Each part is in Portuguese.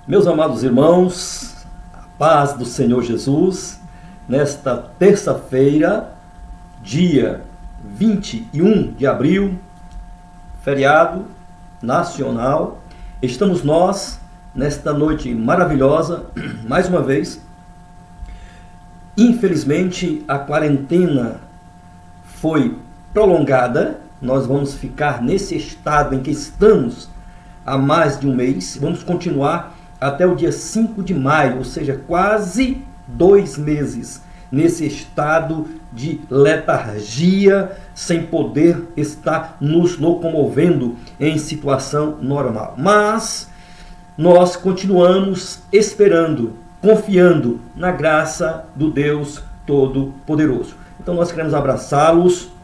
Meus amados irmãos, a paz do Senhor Jesus, nesta terça-feira, dia 21 de abril, feriado nacional, estamos nós nesta noite maravilhosa, mais uma vez. Infelizmente, a quarentena foi prolongada, nós vamos ficar nesse estado em que estamos há mais de um mês, vamos continuar até o dia 5 de maio, ou seja, quase 2 meses, nesse estado de letargia, sem poder estar nos locomovendo em situação normal. Mas nós continuamos esperando, confiando na graça do Deus Todo-Poderoso. Então nós queremos abraçá-los,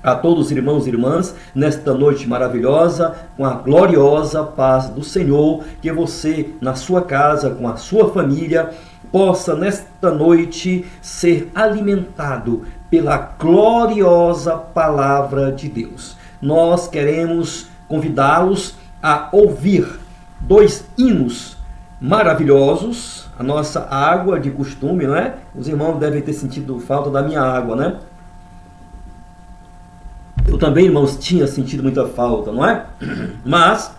a todos os irmãos e irmãs, nesta noite maravilhosa, com a gloriosa paz do Senhor, que você, na sua casa, com a sua família, possa nesta noite ser alimentado pela gloriosa palavra de Deus. Nós queremos convidá-los a ouvir 2 hinos maravilhosos, a nossa água de costume, não é? Os irmãos devem ter sentido falta da minha água, né? Eu também, irmãos, tinha sentido muita falta, não é? Mas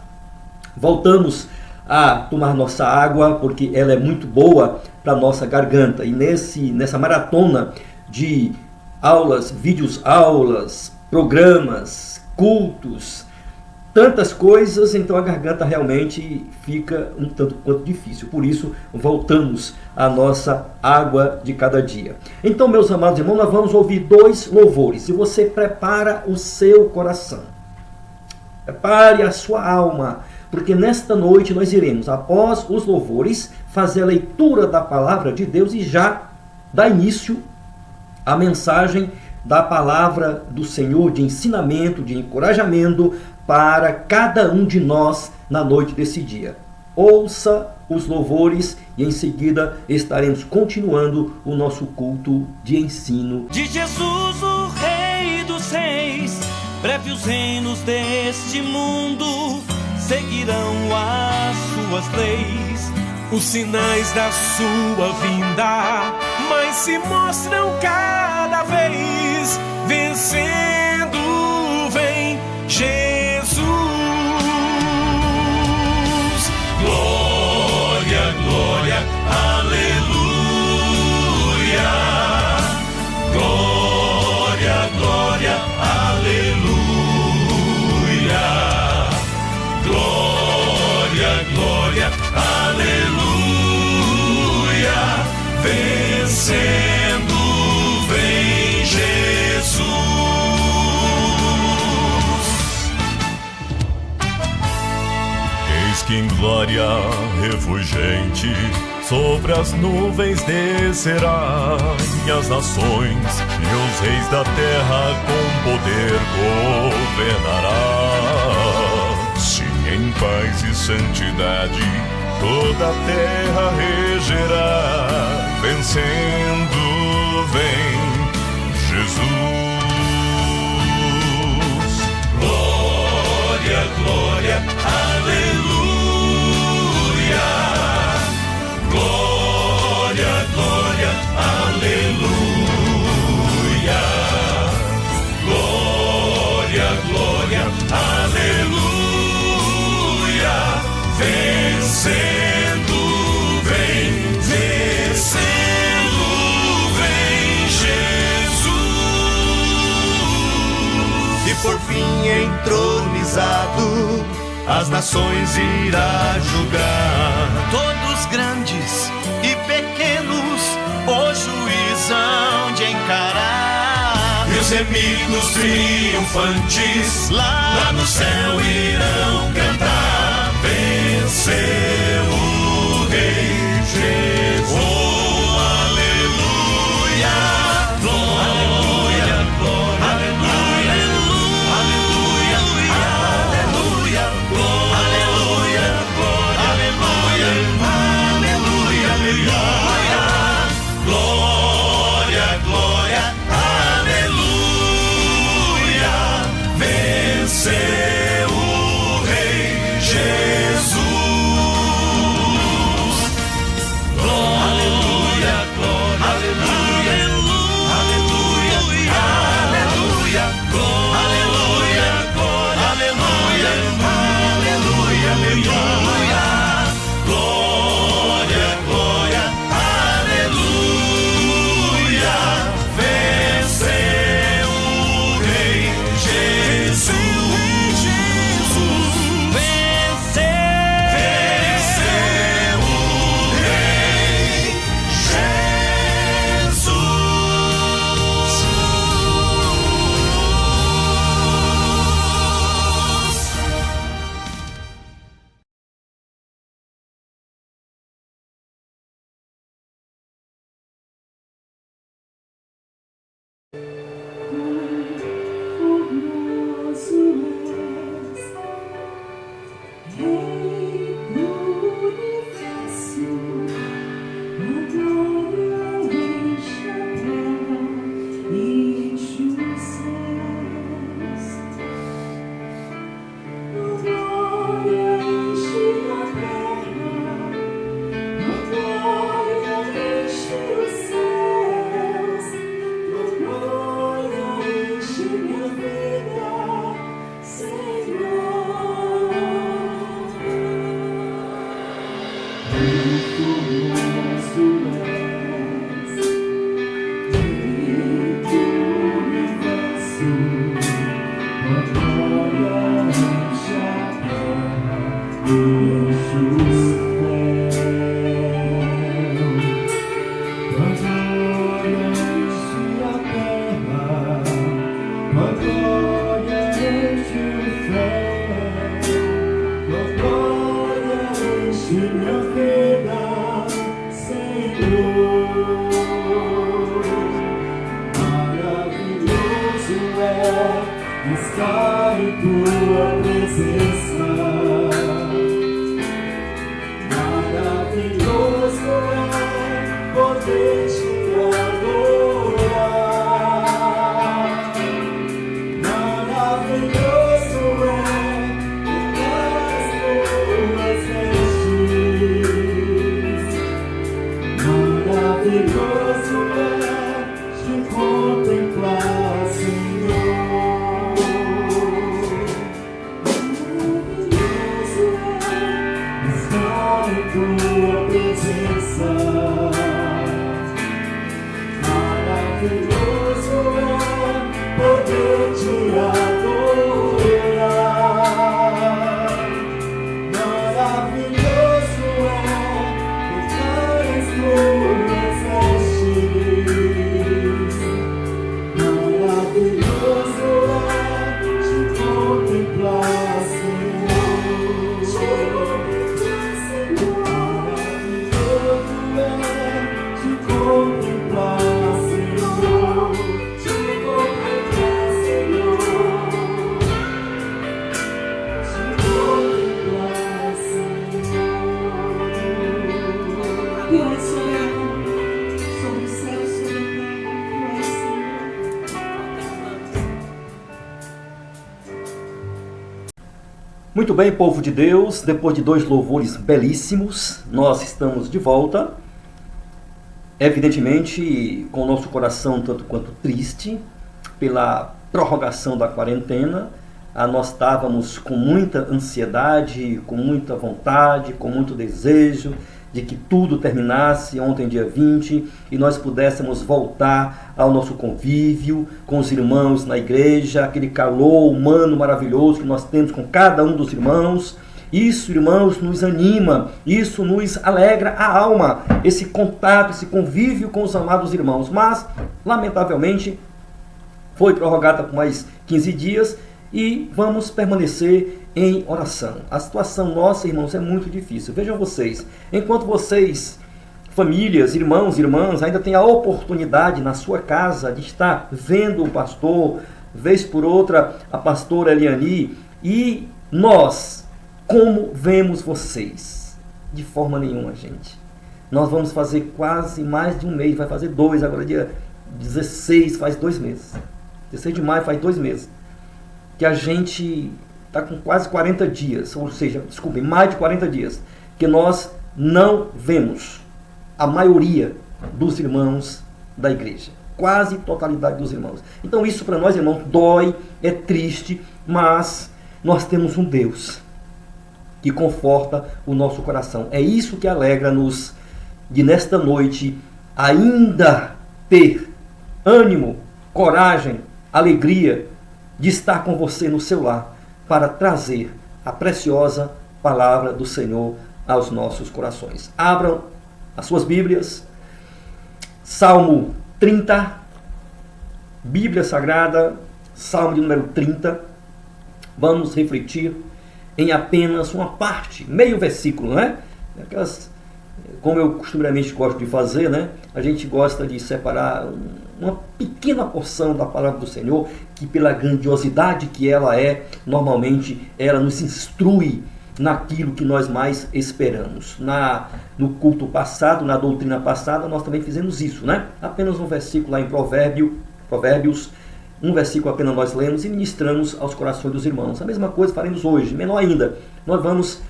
voltamos a tomar nossa água, porque ela é muito boa para a nossa garganta. E nessa maratona de aulas, vídeos aulas, programas, cultos, tantas coisas, então a garganta realmente fica um tanto quanto difícil. Por isso, voltamos à nossa água de cada dia. Então, meus amados irmãos, nós vamos ouvir 2 louvores. E você prepara o seu coração. Prepare a sua alma. Porque nesta noite nós iremos, após os louvores, fazer a leitura da palavra de Deus e já dar início à mensagem da palavra do Senhor, de ensinamento, de encorajamento para cada um de nós na noite desse dia. Ouça os louvores e em seguida estaremos continuando o nosso culto de ensino. De Jesus, o Rei dos Reis, breve os reinos deste mundo seguirão as suas leis. Os sinais da sua vinda, mas se mostram cada vez, vencendo vem Jesus. Glória, glória, aleluia. Glória, glória, aleluia. Glória, glória, aleluia. Vencendo vem Jesus. Eis que em glória refulgente sobre as nuvens descerá, e as nações e os reis da terra com poder governará. Sim, em paz e santidade toda a terra regerá, vencendo vem Jesus. Glória, glória, aleluia. Glória, glória, aleluia. Glória, glória, aleluia. Vencendo vem, vencendo vem Jesus. E por fim entronizado, as nações irá julgar. Todos grandes e pequenos o juizão de encarar. E os remidos triunfantes lá no céu irão cantar. Venceu o Rei Jesus. Oh, aleluia. Glória, glória, aleluia. Aleluia, aleluia. Aleluia, aleluia. Aleluia, aleluia. Glória, glória, aleluia. Venceu o Rei Jesus. minha vida, Senhor. Maravilhoso é estar em tua presença. Maravilhoso é poder te adorar. Maravilhoso é as tuas vestes. Maravilhoso é te contemplar, Senhor. Maravilhoso é estar em tua presença. Maravilhoso é poder te adorar. Maravilhoso é tocar as tuas vestes. Maravilhoso é te contemplar, Senhor. Te contemplar, Senhor. Maravilhoso é te contemplar, Senhor. Te contemplar, Senhor. Te contemplar, Senhor. Tu és soberano sobre o céu, sobre a terra. Tu és Senhor. Muito bem, povo de Deus, depois de 2 louvores belíssimos, nós estamos de volta. Evidentemente, com o nosso coração tanto quanto triste pela prorrogação da quarentena. Nós estávamos com muita ansiedade, com muita vontade, com muito desejo de que tudo terminasse ontem, dia 20, e nós pudéssemos voltar ao nosso convívio com os irmãos na igreja, aquele calor humano maravilhoso que nós temos com cada um dos irmãos. Isso, irmãos, nos anima, isso nos alegra a alma, esse contato, esse convívio com os amados irmãos. Mas, lamentavelmente, foi prorrogada por mais 15 dias e vamos permanecer em oração. A situação nossa, irmãos, é muito difícil. Vejam vocês, enquanto vocês, famílias, irmãos, irmãs, ainda têm a oportunidade na sua casa de estar vendo o pastor, vez por outra, a pastora Eliani, e nós, como vemos vocês? De forma nenhuma, gente. Nós vamos fazer quase mais de um mês, vai fazer 2, agora dia 16, faz 2 meses. 16 de maio faz 2 meses. Que a gente está com quase 40 dias, ou seja, desculpem, mais de 40 dias, que nós não vemos a maioria dos irmãos da igreja. Quase totalidade dos irmãos. Então isso para nós, irmãos, dói, é triste, mas nós temos um Deus que conforta o nosso coração. É isso que alegra-nos de nesta noite ainda ter ânimo, coragem, alegria de estar com você no seu lar para trazer a preciosa palavra do Senhor aos nossos corações. Abram as suas Bíblias, Salmo 30, Bíblia Sagrada, Salmo de número 30. Vamos refletir em apenas uma parte, meio versículo, né? Aquelas, como eu costumeiramente gosto de fazer, né? A gente gosta de separar uma pequena porção da palavra do Senhor, que pela grandiosidade que ela é, normalmente ela nos instrui naquilo que nós mais esperamos. No culto passado, na doutrina passada, nós também fizemos isso, né? Apenas um versículo lá em Provérbios, um versículo apenas nós lemos e ministramos aos corações dos irmãos. A mesma coisa faremos hoje, menor ainda. Nós vamos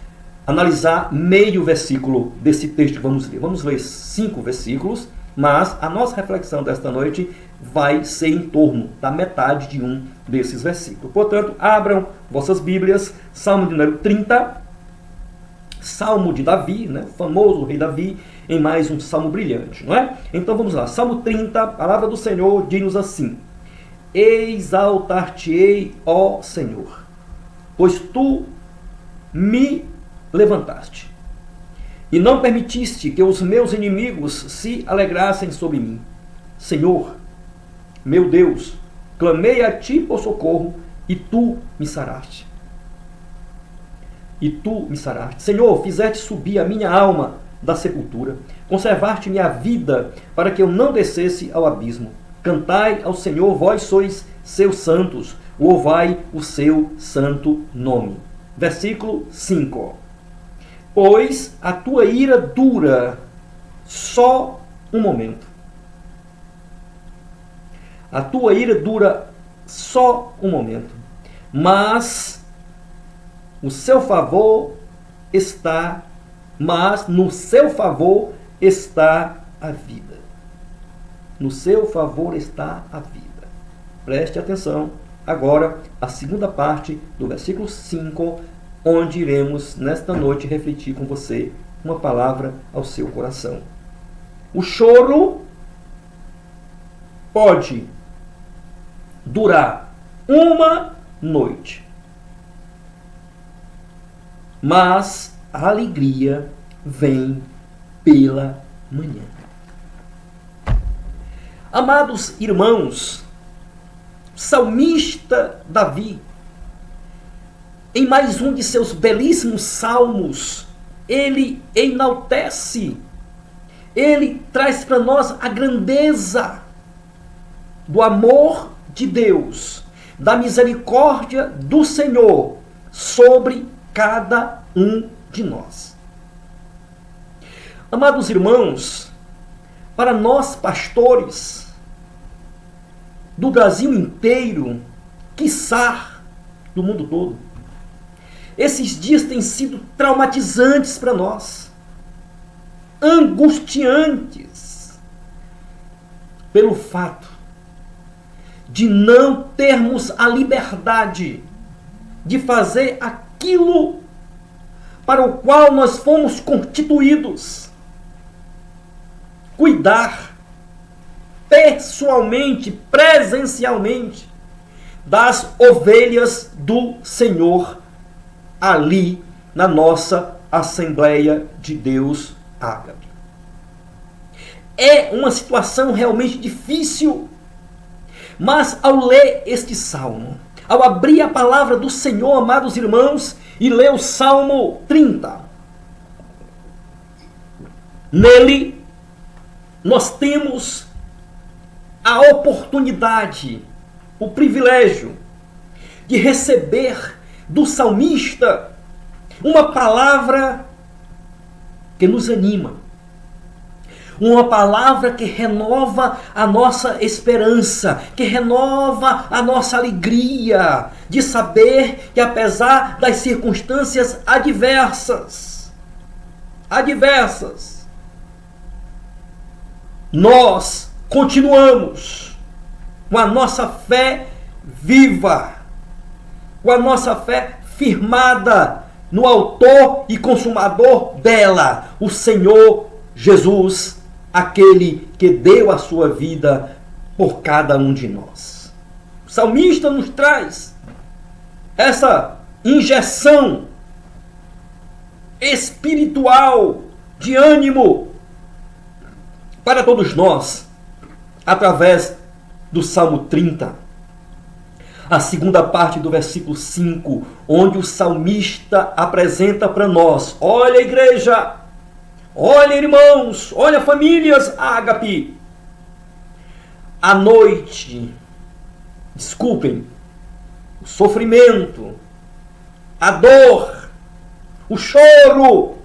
analisar meio versículo desse texto que vamos ler. Vamos ler 5 versículos, mas a nossa reflexão desta noite vai ser em torno da metade de um desses versículos. Portanto, abram vossas Bíblias, Salmo de número 30, Salmo de Davi, né? O famoso rei Davi, em mais um salmo brilhante, não é? Então vamos lá, Salmo 30, a palavra do Senhor diz-nos assim: exaltar-te-ei, ó Senhor, pois tu me levantaste, e não permitiste que os meus inimigos se alegrassem sobre mim. Senhor, meu Deus, clamei a ti por socorro, e tu me saraste. e tu me saraste. Senhor, fizeste subir a minha alma da sepultura, conservaste minha vida para que eu não descesse ao abismo. Cantai ao Senhor, vós sois seus santos, louvai o seu santo nome. Versículo 5. Pois a tua ira dura só um momento. A tua ira dura só um momento, mas no seu favor está a vida. No seu favor está a vida. Preste atenção agora a segunda parte do versículo 5, onde iremos nesta noite refletir com você uma palavra ao seu coração. O choro pode durar uma noite, mas a alegria vem pela manhã. Amados irmãos, salmista Davi, em mais um de seus belíssimos salmos, ele enaltece, ele traz para nós a grandeza do amor de Deus, da misericórdia do Senhor sobre cada um de nós. Amados irmãos, para nós pastores do Brasil inteiro, quiçá do mundo todo, esses dias têm sido traumatizantes para nós, angustiantes, pelo fato de não termos a liberdade de fazer aquilo para o qual nós fomos constituídos. Cuidar pessoalmente, presencialmente, das ovelhas do Senhor ali na nossa Assembleia de Deus Ágape. É uma situação realmente difícil, mas ao ler este salmo, ao abrir a palavra do Senhor, amados irmãos, e ler o Salmo 30, nele nós temos a oportunidade, o privilégio de receber do salmista uma palavra que nos anima, uma palavra que renova a nossa esperança, que renova a nossa alegria de saber que, apesar das circunstâncias adversas, nós continuamos com a nossa fé viva, com a nossa fé firmada no autor e consumador dela, o Senhor Jesus, aquele que deu a sua vida por cada um de nós. O salmista nos traz essa injeção espiritual de ânimo para todos nós, através do Salmo 30. A segunda parte do versículo 5, onde o salmista apresenta para nós: olha, igreja, olha, irmãos, olha, famílias Ágape, a noite, desculpem, o sofrimento, a dor, o choro,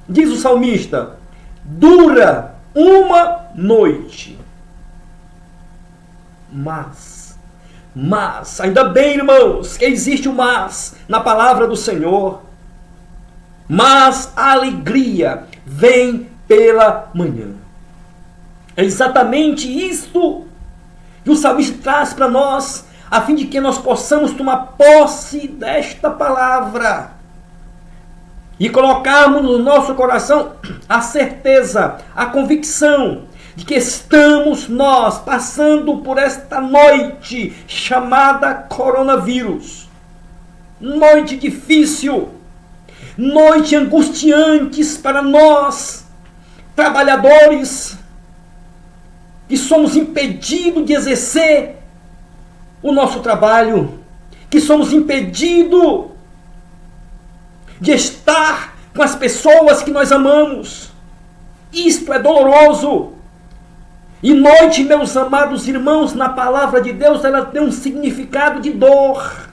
diz o salmista, dura uma noite. Mas, ainda bem, irmãos, que existe o mas na palavra do Senhor. Mas a alegria vem pela manhã. É exatamente isto que o salmista traz para nós, a fim de que nós possamos tomar posse desta palavra e colocarmos no nosso coração a certeza, a convicção de que estamos nós passando por esta noite chamada coronavírus. Noite difícil, noite angustiantes para nós, trabalhadores, que somos impedidos de exercer o nosso trabalho, que somos impedidos de estar com as pessoas que nós amamos. Isto é doloroso. E noite, meus amados irmãos, na palavra de Deus, ela tem um significado de dor,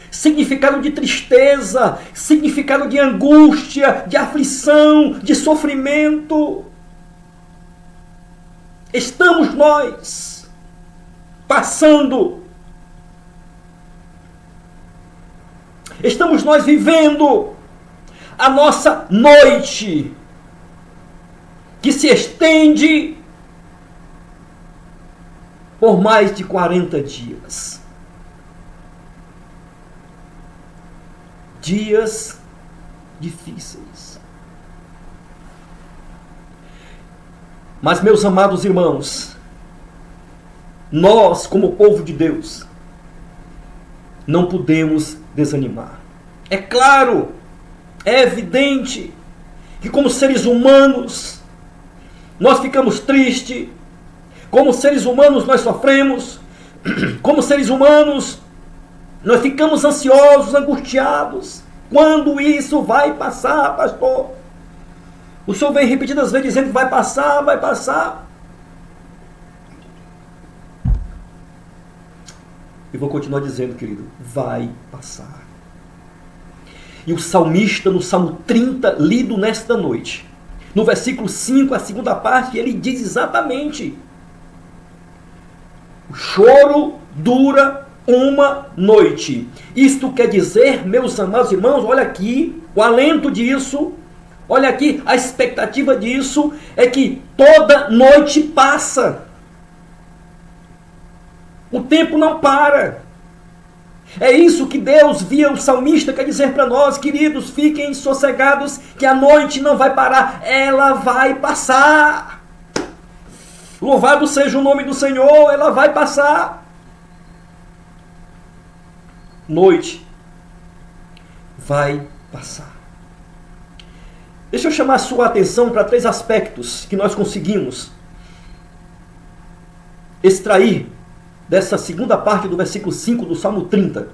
significado de tristeza, significado de angústia, de aflição, de sofrimento. Estamos nós passando, estamos nós vivendo a nossa noite, que se estende por mais de 40 dias. Dias difíceis. Mas, meus amados irmãos, nós, como povo de Deus, não podemos desanimar. É claro, é evidente que como seres humanos, nós ficamos tristes, como seres humanos nós sofremos, como seres humanos nós ficamos ansiosos, angustiados. Quando isso vai passar, pastor? O Senhor vem repetidas vezes dizendo que vai passar, vai passar. E vou continuar dizendo, querido, vai passar. E o salmista, no Salmo 30, lido nesta noite, no versículo 5, a segunda parte, ele diz exatamente: o choro dura uma noite. Isto quer dizer, meus amados irmãos, olha aqui, o alento disso, olha aqui, a expectativa disso é que toda noite passa. O tempo não para. É isso que Deus, via o salmista, quer dizer para nós, queridos, fiquem sossegados, que a noite não vai parar, ela vai passar. Louvado seja o nome do Senhor, ela vai passar. Noite vai passar. Deixa eu chamar a sua atenção para 3 aspectos que nós conseguimos extrair dessa segunda parte do versículo 5 do Salmo 30,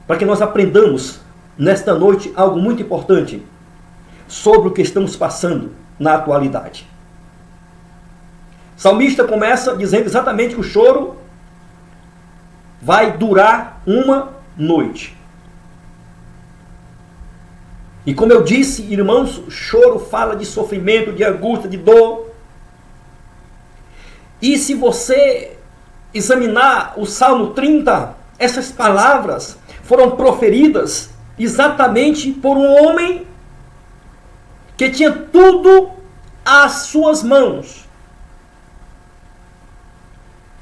para que nós aprendamos nesta noite algo muito importante sobre o que estamos passando na atualidade. O salmista começa dizendo exatamente que o choro vai durar uma noite. E como eu disse, irmãos, o choro fala de sofrimento, de angústia, de dor. E se você examinar o Salmo 30, essas palavras foram proferidas exatamente por um homem que tinha tudo às suas mãos.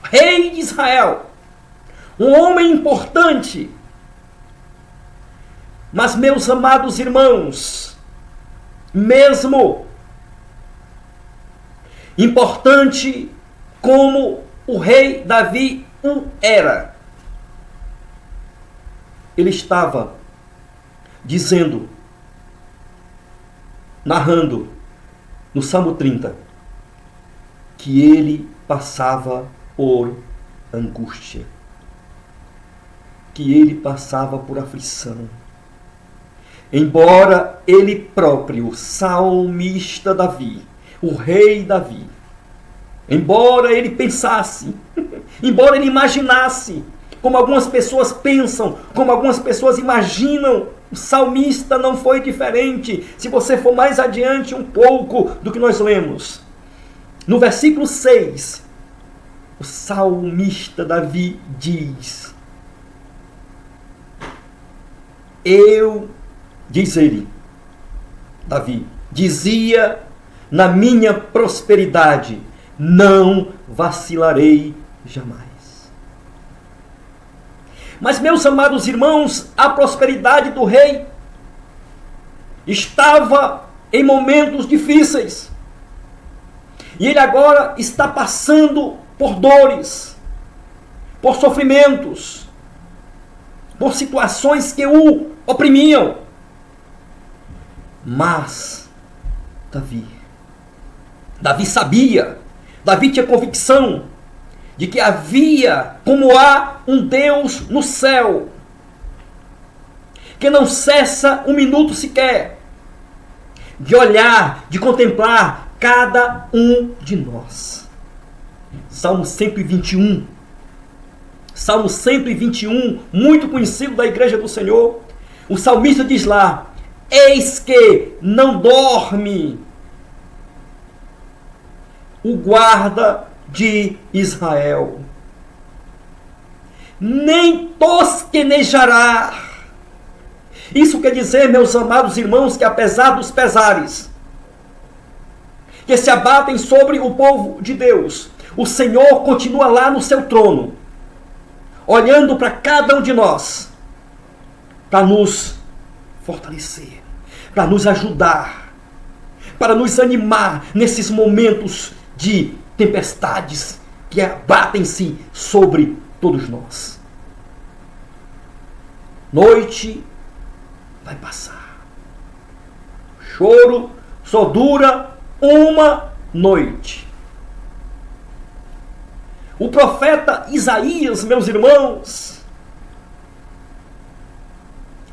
Rei de Israel, um homem importante. Mas, meus amados irmãos, mesmo importante como o rei Davi o era, ele estava dizendo, narrando no Salmo 30, que ele passava por angústia, que ele passava por aflição. Embora ele próprio, salmista Davi, o rei Davi, embora ele pensasse, embora ele imaginasse, como algumas pessoas pensam, como algumas pessoas imaginam, o salmista não foi diferente. Se você for mais adiante um pouco do que nós lemos, no versículo 6, o salmista Davi diz: diz ele, Davi, dizia na minha prosperidade, não vacilarei jamais. Mas, meus amados irmãos, a prosperidade do rei estava em momentos difíceis. E ele agora está passando por dores, por sofrimentos, por situações que o oprimiam. Mas Davi sabia, Davi tinha convicção de que havia, como há um Deus no céu, que não cessa um minuto sequer de olhar, de contemplar cada um de nós. Salmo 121. Salmo 121, muito conhecido da igreja do Senhor. O salmista diz lá: eis que não dorme o guarda de Israel, nem tosquenejará. Isso quer dizer, meus amados irmãos, que apesar dos pesares que se abatem sobre o povo de Deus, o Senhor continua lá no seu trono, olhando para cada um de nós, para nos fortalecer, para nos ajudar, para nos animar nesses momentos de tempestades que abatem-se sobre todos nós. Noite vai passar. O choro só dura uma noite. O profeta Isaías, meus irmãos,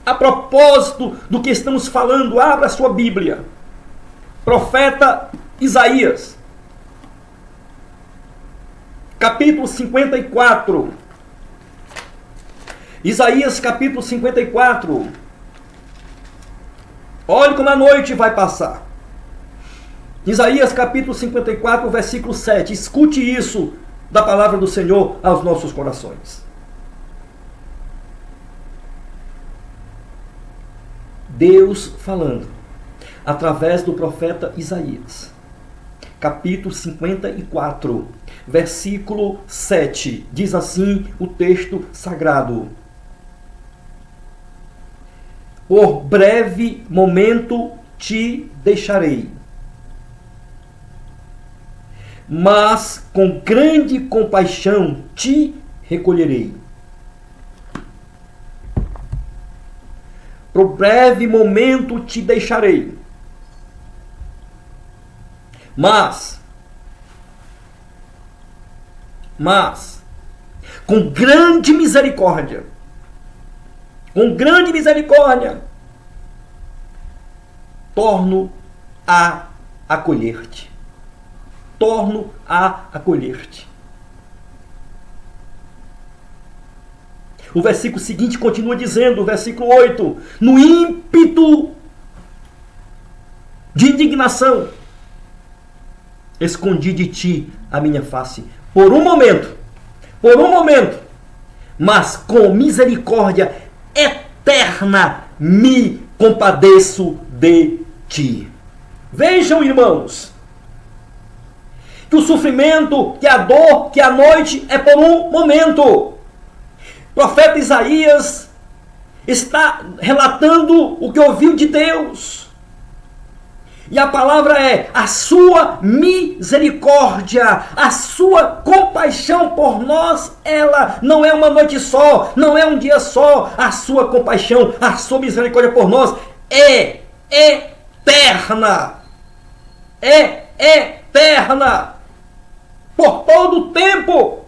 a propósito do que estamos falando, abra a sua Bíblia. Profeta Isaías, capítulo 54. Isaías, capítulo 54. Olhe como a noite vai passar. Isaías, capítulo 54, versículo 7. Escute isso da palavra do Senhor aos nossos corações. Deus falando através do profeta Isaías, capítulo 54, versículo 7, diz assim o texto sagrado: por breve momento te deixarei, mas com grande compaixão te recolherei. Por breve momento te deixarei, mas com grande misericórdia, torno a acolher-te. O versículo seguinte continua dizendo, versículo 8: no ímpeto de indignação, escondi de ti a minha face. Por um momento, mas com misericórdia eterna me compadeço de ti. Vejam, irmãos, que o sofrimento, que a dor, que a noite é por um momento. O profeta Isaías está relatando o que ouviu de Deus. E a palavra é: a sua misericórdia, a sua compaixão por nós, ela não é uma noite só, não é um dia só. A sua compaixão, a sua misericórdia por nós é eterna. É eterna. Por todo o tempo.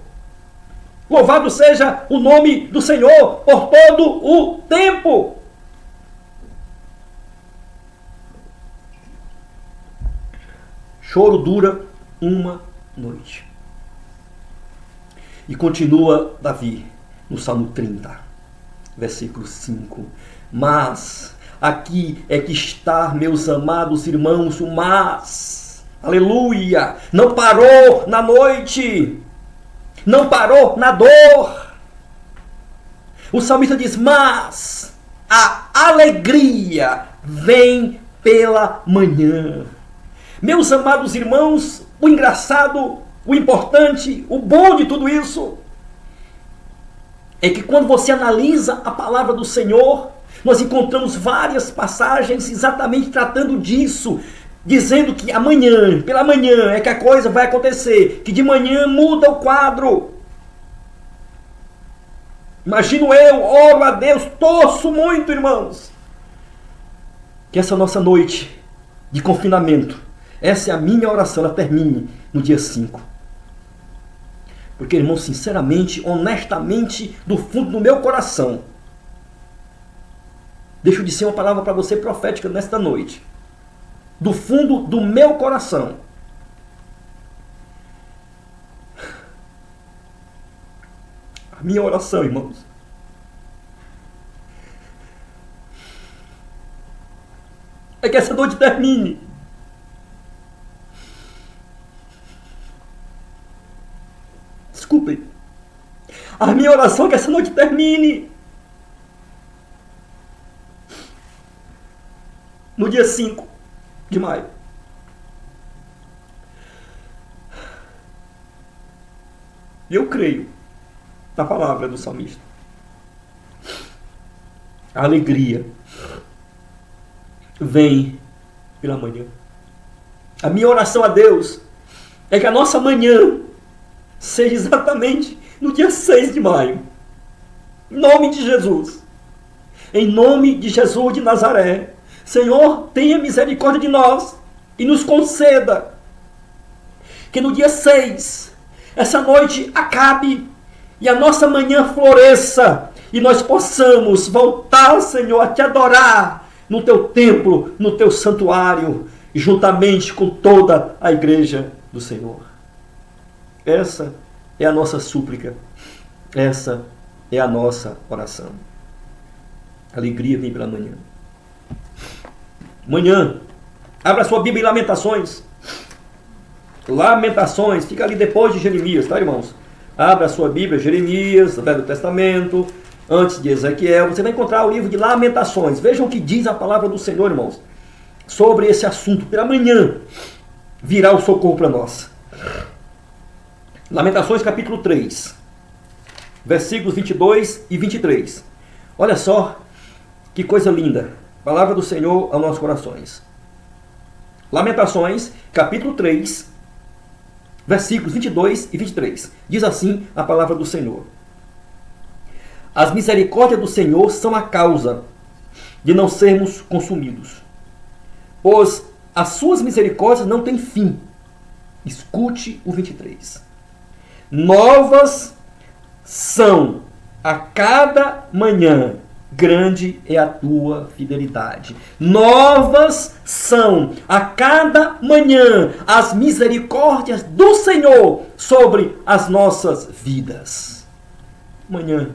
Louvado seja o nome do Senhor por todo o tempo. Choro dura uma noite. E continua Davi no Salmo 30, versículo 5. Mas aqui é que está, meus amados irmãos, o mas. Aleluia! Não parou na noite. Não parou na dor. O salmista diz: mas a alegria vem pela manhã. Meus amados irmãos, o engraçado, o importante, o bom de tudo isso é que quando você analisa a palavra do Senhor, nós encontramos várias passagens exatamente tratando disso, dizendo que amanhã, pela manhã é que a coisa vai acontecer, que de manhã muda o quadro. Imagino eu, oro a Deus, torço muito, irmãos, que essa nossa noite de confinamento, essa é a minha oração, ela termine no dia 5. Porque, irmão, sinceramente, honestamente, do fundo do meu coração, deixo de ser uma palavra para você profética nesta noite. Do fundo do meu coração. A minha oração, irmãos, é que essa noite termine. Desculpem. A minha oração é que essa noite termine. No dia 5 de maio. E eu creio na palavra do salmista. A alegria vem pela manhã. A minha oração a Deus é que a nossa manhã seja exatamente no dia 6 de maio. Em nome de Jesus. Em nome de Jesus de Nazaré. Senhor, tenha misericórdia de nós e nos conceda que no dia 6 essa noite acabe e a nossa manhã floresça e nós possamos voltar, Senhor, a te adorar no teu templo, no teu santuário, juntamente com toda a igreja do Senhor. Essa é a nossa súplica. Essa é a nossa oração. Alegria vem pela manhã. Manhã, abra sua Bíblia em Lamentações. Lamentações, fica ali depois de Jeremias, tá, irmãos? Abra a sua Bíblia, Jeremias, Velho Testamento, antes de Ezequiel. Você vai encontrar o livro de Lamentações. Vejam o que diz a palavra do Senhor, irmãos, sobre esse assunto. Pela manhã virá o socorro para nós. Lamentações capítulo 3, versículos 22 e 23. Olha só que coisa linda. Palavra do Senhor aos nossos corações. Lamentações, capítulo 3, versículos 22 e 23. Diz assim a palavra do Senhor. As misericórdias do Senhor são a causa de não sermos consumidos, pois as suas misericórdias não têm fim. Escute o 23. Novas são a cada manhã. Grande é a tua fidelidade. Novas são a cada manhã as misericórdias do Senhor sobre as nossas vidas. Manhã.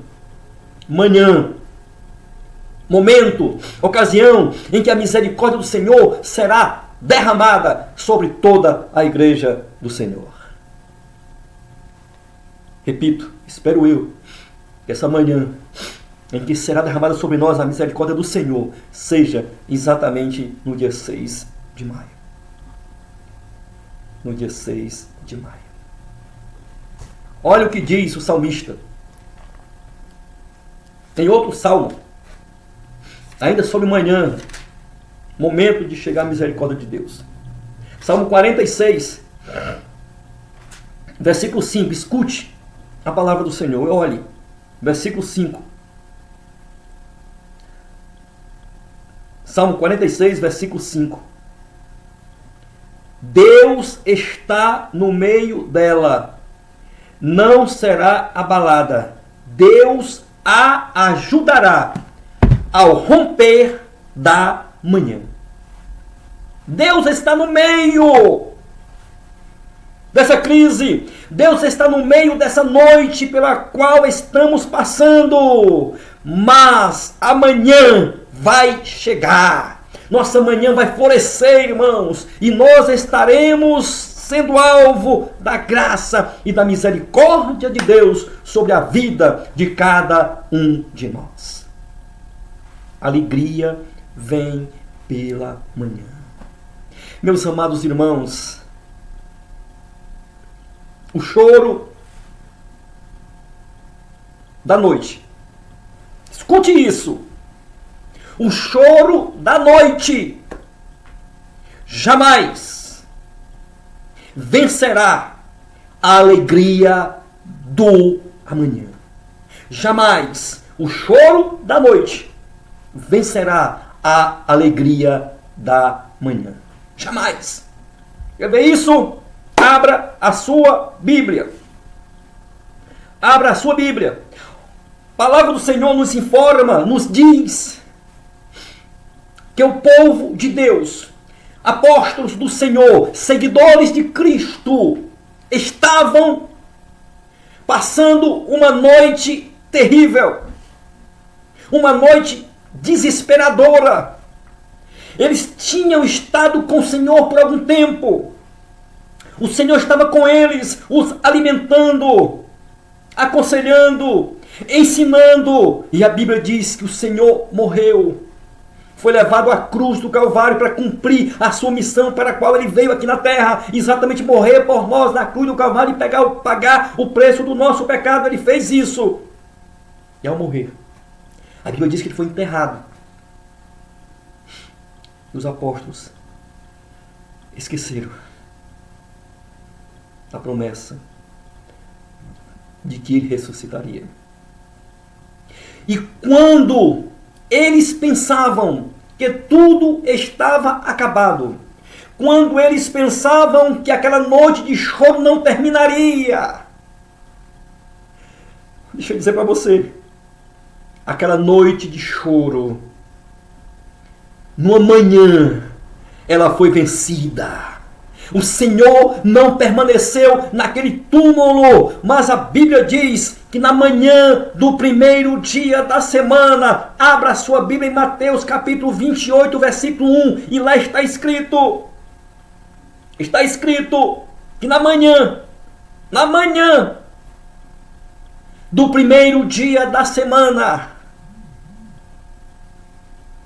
Momento, ocasião em que a misericórdia do Senhor será derramada sobre toda a igreja do Senhor. Repito, espero eu que essa manhã em que será derramada sobre nós a misericórdia do Senhor, seja exatamente no dia 6 de maio. No dia 6 de maio. Olha o que diz o salmista. Tem outro salmo, ainda sobre manhã, momento de chegar a misericórdia de Deus. Salmo 46, versículo 5. Escute a palavra do Senhor. Olhe, versículo 5. Salmo 46, versículo 5. Deus está no meio dela, não será abalada. Deus a ajudará ao romper da manhã. Deus está no meio dessa crise. Deus está no meio dessa noite pela qual estamos passando. Mas amanhã vai chegar. Nossa manhã vai florescer, irmãos, e nós estaremos sendo alvo da graça e da misericórdia de Deus sobre a vida de cada um de nós. Alegria vem pela manhã. Meus amados irmãos, o choro da noite. Escute isso. O choro da noite jamais vencerá a alegria do amanhã. Jamais o choro da noite vencerá a alegria da manhã. Jamais. Quer ver isso? Abra a sua Bíblia. Abra a sua Bíblia. A palavra do Senhor nos informa, nos diz que o povo de Deus, apóstolos do Senhor, seguidores de Cristo, estavam passando uma noite terrível, uma noite desesperadora. Eles tinham estado com o Senhor por algum tempo. O Senhor estava com eles, os alimentando, aconselhando, ensinando. E a Bíblia diz que o Senhor morreu. Foi levado à cruz do Calvário para cumprir a sua missão para a qual ele veio aqui na terra. Exatamente morrer por nós na cruz do Calvário e pagar o preço do nosso pecado. Ele fez isso. E ao morrer, a Bíblia diz que ele foi enterrado. E os apóstolos esqueceram a promessa de que ele ressuscitaria. E quando eles pensavam que tudo estava acabado, quando eles pensavam que aquela noite de choro não terminaria, deixa eu dizer para você, aquela noite de choro, numa manhã, ela foi vencida. O Senhor não permaneceu naquele túmulo, mas a Bíblia diz que na manhã do primeiro dia da semana, abra a sua Bíblia em Mateus capítulo 28, versículo 1, e lá está escrito que na manhã do primeiro dia da semana,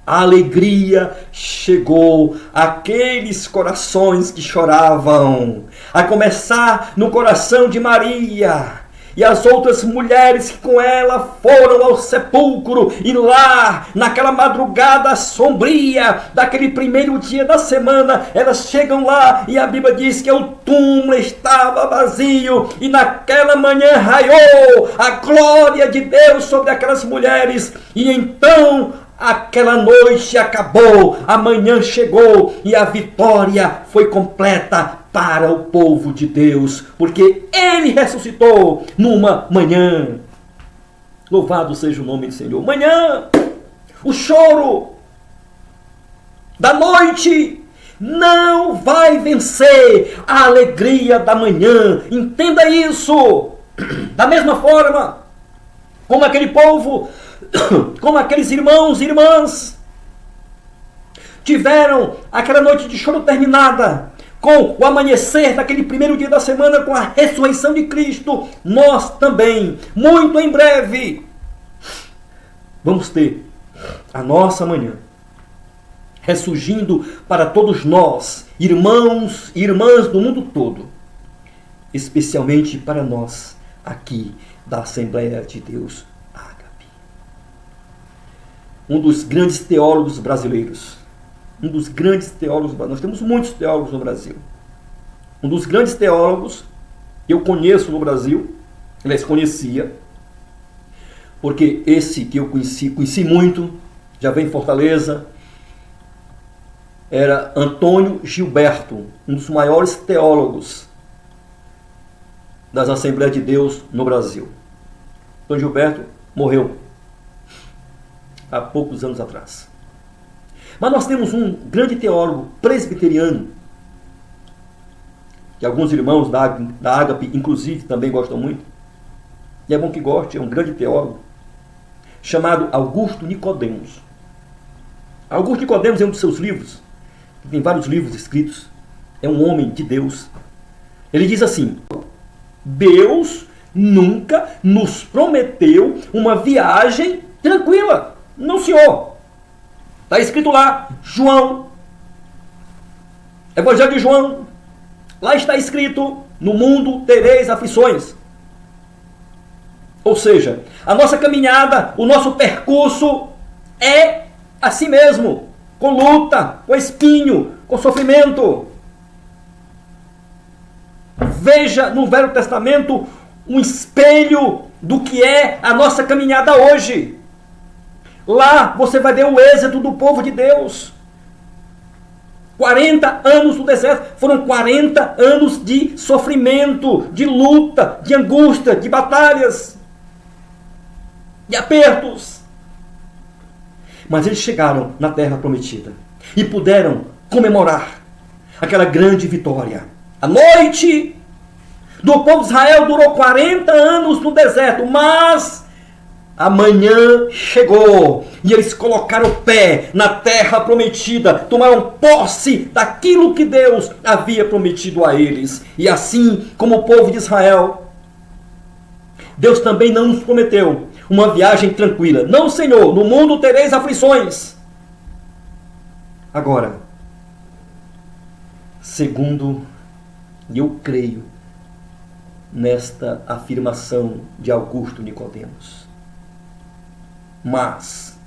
a alegria chegou àqueles corações que choravam, a começar no coração de Maria e as outras mulheres que com ela foram ao sepulcro, e lá, naquela madrugada sombria daquele primeiro dia da semana, elas chegam lá e a Bíblia diz que o túmulo estava vazio, e naquela manhã raiou a glória de Deus sobre aquelas mulheres, e então aquela noite acabou, a manhã chegou e a vitória foi completa para o povo de Deus, porque Ele ressuscitou numa manhã. Louvado seja o nome do Senhor. Manhã, o choro da noite não vai vencer a alegria da manhã. Entenda isso. Da mesma forma como aquele povo, como aqueles irmãos e irmãs tiveram aquela noite de choro terminada com o amanhecer daquele primeiro dia da semana, com a ressurreição de Cristo, nós também, muito em breve, vamos ter a nossa manhã ressurgindo para todos nós, irmãos e irmãs do mundo todo, especialmente para nós aqui da Assembleia de Deus Ágape. Um dos grandes teólogos brasileiros, nós temos muitos teólogos no Brasil. Um dos grandes teólogos que eu conheço no Brasil, aliás, conhecia, porque esse que eu conheci muito, já veio em Fortaleza, era Antônio Gilberto, um dos maiores teólogos das Assembleias de Deus no Brasil. Antônio Gilberto morreu há poucos anos atrás. Mas nós temos um grande teólogo presbiteriano, que alguns irmãos da Ágape, inclusive, também gostam muito, e é bom que goste, é um grande teólogo, chamado Augusto Nicodemos. Augusto Nicodemos, é um dos seus livros, tem vários livros escritos, é um homem de Deus. Ele diz assim: Deus nunca nos prometeu uma viagem tranquila. Não, senhor. Está escrito lá, João, Evangelho de João, lá está escrito: no mundo tereis aflições. Ou seja, a nossa caminhada, o nosso percurso é assim mesmo, com luta, com espinho, com sofrimento. Veja no Velho Testamento um espelho do que é a nossa caminhada hoje. Lá você vai ver o êxodo do povo de Deus. 40 anos no deserto, foram 40 anos de sofrimento, de luta, de angústia, de batalhas, de apertos. Mas eles chegaram na terra prometida. e puderam comemorar aquela grande vitória. A noite do povo de Israel durou 40 anos no deserto, mas a manhã chegou e eles colocaram o pé na terra prometida, tomaram posse daquilo que Deus havia prometido a eles. E assim como o povo de Israel, Deus também não nos prometeu uma viagem tranquila. Não, Senhor, no mundo tereis aflições. Agora, segundo, eu creio nesta afirmação de Augusto Nicodemos. Mas,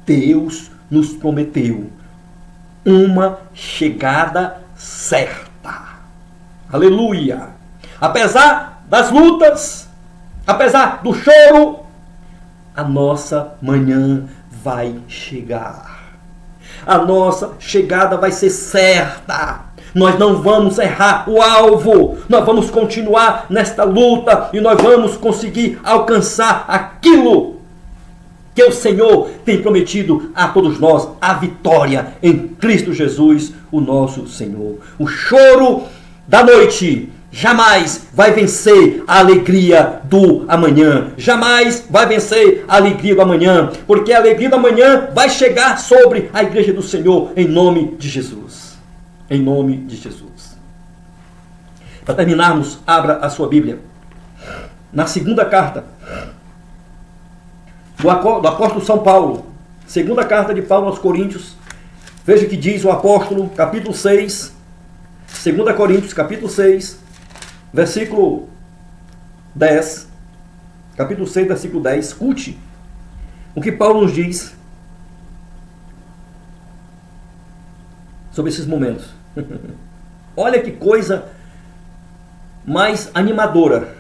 Deus nos prometeu uma chegada certa. Aleluia! Apesar das lutas, apesar do choro, a nossa manhã vai chegar. A nossa chegada vai ser certa. Nós não vamos errar o alvo. Nós vamos continuar nesta luta e nós vamos conseguir alcançar aquilo que o Senhor tem prometido a todos nós, a vitória em Cristo Jesus, o nosso Senhor. O choro da noite jamais vai vencer a alegria do amanhã. Jamais vai vencer a alegria do amanhã, porque a alegria do amanhã vai chegar sobre a igreja do Senhor em nome de Jesus. Em nome de Jesus. Para terminarmos, abra a sua Bíblia na segunda carta do apóstolo São Paulo. Segunda carta de Paulo aos Coríntios. Veja o que diz o apóstolo, capítulo 6. 2 Coríntios, capítulo 6, versículo 10. Capítulo 6, versículo 10. Escute o que Paulo nos diz sobre esses momentos. Olha que coisa mais animadora.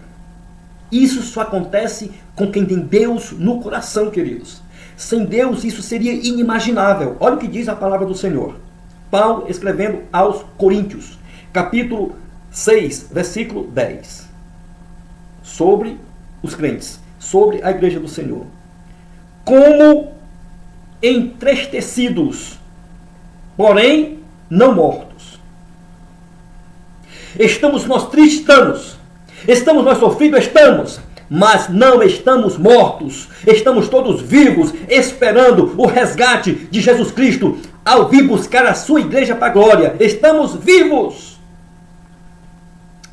Isso só acontece com quem tem Deus no coração, queridos. Sem Deus isso seria inimaginável. Olha o que diz a palavra do Senhor. Paulo escrevendo aos Coríntios, capítulo 6, versículo 10. Sobre os crentes, sobre a igreja do Senhor. Como entristecidos, porém não mortos. Estamos nós tristes? Estamos nós sofridos? Estamos. Mas não estamos mortos. Estamos todos vivos, esperando o resgate de Jesus Cristo ao vir buscar a sua igreja para a glória. Estamos vivos.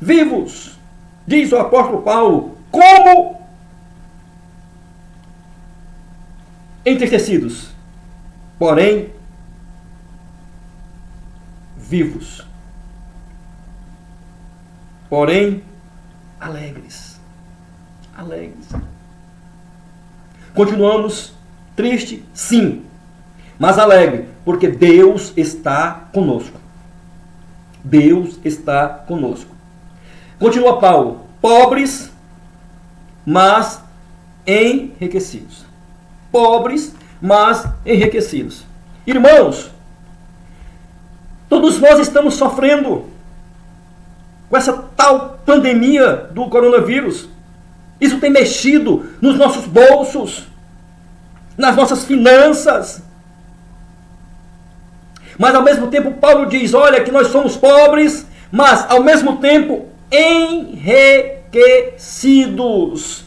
Vivos. Diz o apóstolo Paulo. Como entristecidos, porém vivos, porém alegres. Continuamos triste, sim, mas alegre, porque Deus está conosco. Deus está conosco. Continua Paulo, pobres, mas enriquecidos. Pobres, mas enriquecidos. Irmãos, todos nós estamos sofrendo com essa tal pandemia do coronavírus. Isso tem mexido nos nossos bolsos, nas nossas finanças. Mas ao mesmo tempo Paulo diz, olha que nós somos pobres, mas ao mesmo tempo enriquecidos.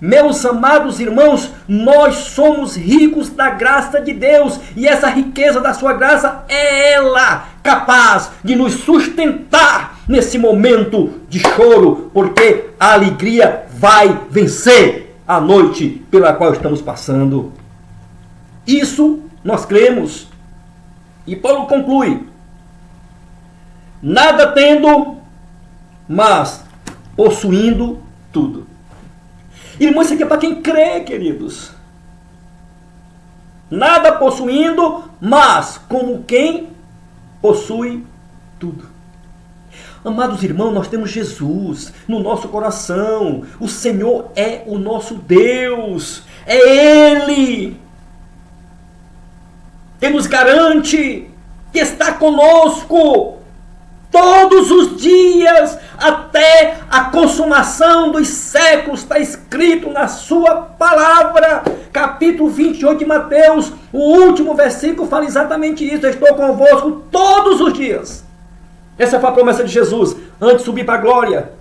Meus amados irmãos, nós somos ricos da graça de Deus, e essa riqueza da sua graça é ela capaz de nos sustentar nesse momento de choro, porque a alegria vai vencer a noite pela qual estamos passando. Isso nós cremos. E Paulo conclui, nada tendo, mas possuindo tudo. Irmãos, isso aqui é para quem crê, queridos. Nada possuindo, mas como quem possui tudo. Amados irmãos, nós temos Jesus no nosso coração. O Senhor é o nosso Deus. É Ele que nos garante que está conosco. todos os dias, até a consumação dos séculos, está escrito na sua palavra. Capítulo 28 de Mateus, o último versículo fala exatamente isso: eu estou convosco todos os dias. Essa foi a promessa de Jesus, antes de subir para a glória.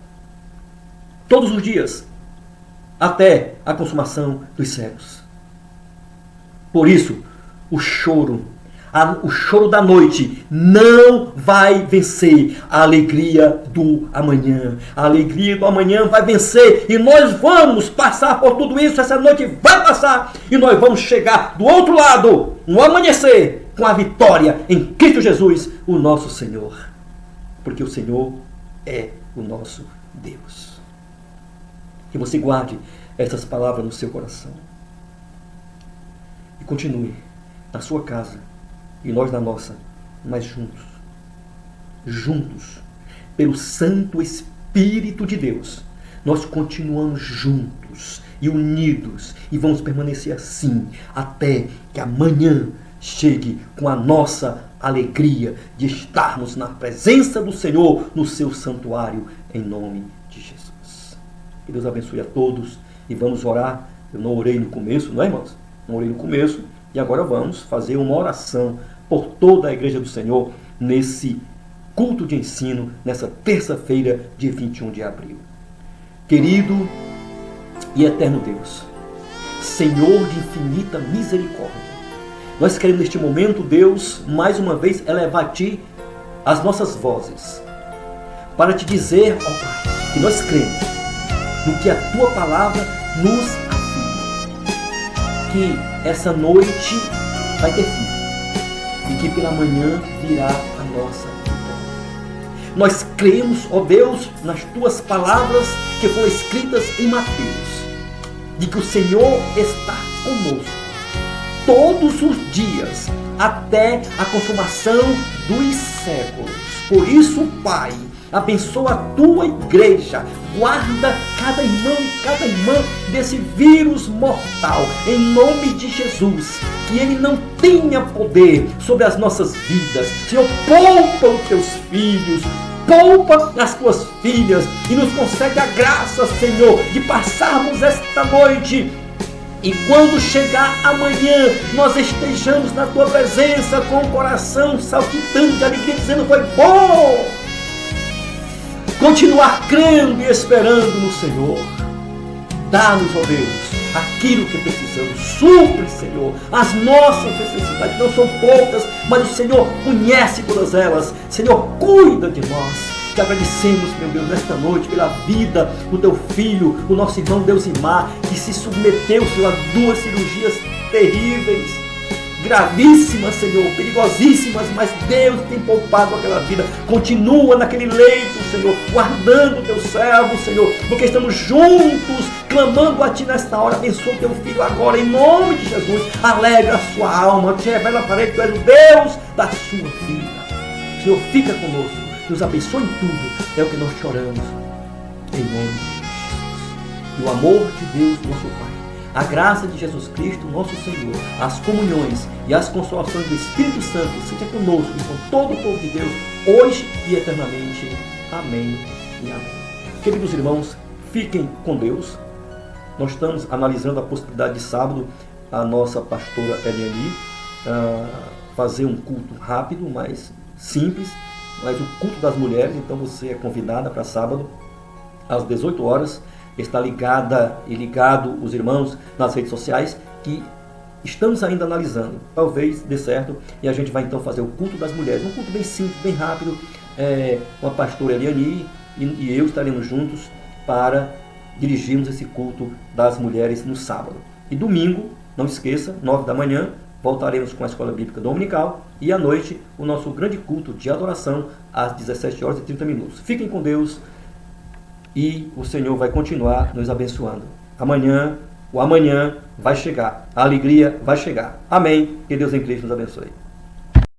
Todos os dias, até a consumação dos séculos. Por isso, o choro da noite não vai vencer a alegria do amanhã. A alegria do amanhã vai vencer e nós vamos passar por tudo isso. Essa noite vai passar e nós vamos chegar do outro lado, no amanhecer, com a vitória em Cristo Jesus, o nosso Senhor. Porque o Senhor é o nosso Deus. Que você guarde essas palavras no seu coração. E continue na sua casa e nós na nossa, mas juntos, pelo Santo Espírito de Deus, nós continuamos juntos e unidos e vamos permanecer assim até que amanhã chegue com a nossa alegria de estarmos na presença do Senhor, no seu santuário, em nome de Jesus. Que Deus abençoe a todos e vamos orar. Eu não orei no começo, não é, irmãos? Não orei no começo e agora vamos fazer uma oração por toda a igreja do Senhor nesse culto de ensino, nessa terça-feira, dia 21 de abril. Querido e eterno Deus, Senhor de infinita misericórdia, nós queremos neste momento, Deus, mais uma vez elevar a Ti as nossas vozes, para Te dizer, ó Pai, que nós cremos no que a Tua palavra nos afirma, que essa noite vai ter fim e que pela manhã virá a nossa vitória. Nós cremos, ó Deus, nas Tuas palavras que foram escritas em Mateus, de que o Senhor está conosco todos os dias, até a consumação dos séculos. Por isso, Pai, abençoa a Tua igreja, guarda cada irmão e cada irmã desse vírus mortal, em nome de Jesus, que ele não tenha poder sobre as nossas vidas. Senhor, poupa os Teus filhos, poupa as Tuas filhas e nos concede a graça, Senhor, de passarmos esta noite e quando chegar amanhã, nós estejamos na Tua presença com o coração saltitando de alegria, dizendo: foi bom continuar crendo e esperando no Senhor. Dá-nos, ó Deus, aquilo que precisamos. Supre, Senhor, as nossas necessidades. Não são poucas, mas o Senhor conhece todas elas. Senhor, cuida de nós. Te agradecemos, meu Deus, nesta noite pela vida do Teu filho, o nosso irmão Deusimar, que se submeteu, Senhor, a 2 cirurgias terríveis, gravíssimas, Senhor, perigosíssimas, mas Deus tem poupado aquela vida. Continua naquele leito, Senhor, guardando o Teu servo, Senhor, porque estamos juntos, clamando a Ti nesta hora. Abençoa o Teu filho agora, em nome de Jesus. Alegra a sua alma, te revela para ele que Tu és o Deus da sua vida. Senhor, fica conosco. Nos abençoe em tudo, é o que nós choramos, em nome de Jesus. E o amor de Deus, nosso Pai, a graça de Jesus Cristo, nosso Senhor, as comunhões e as consolações do Espírito Santo, seja conosco e com todo o povo de Deus, hoje e eternamente. Amém e amém. Queridos irmãos, fiquem com Deus. Nós estamos analisando a possibilidade de sábado, a nossa pastora Eliane fazer um culto rápido, mas simples, mas o culto das mulheres. Então você é convidada para sábado às 18 horas, está ligada e ligado os irmãos nas redes sociais, que estamos ainda analisando, talvez dê certo, e a gente vai então fazer o culto das mulheres, um culto bem simples, bem rápido, com a pastora Eliane e eu estaremos juntos para dirigirmos esse culto das mulheres no sábado. E domingo, não esqueça, 9 da manhã, voltaremos com a Escola Bíblica Dominical e à noite o nosso grande culto de adoração às 17 horas e 30 minutos. Fiquem com Deus e o Senhor vai continuar nos abençoando. O amanhã vai chegar, a alegria vai chegar. Amém. Que Deus em Cristo nos abençoe.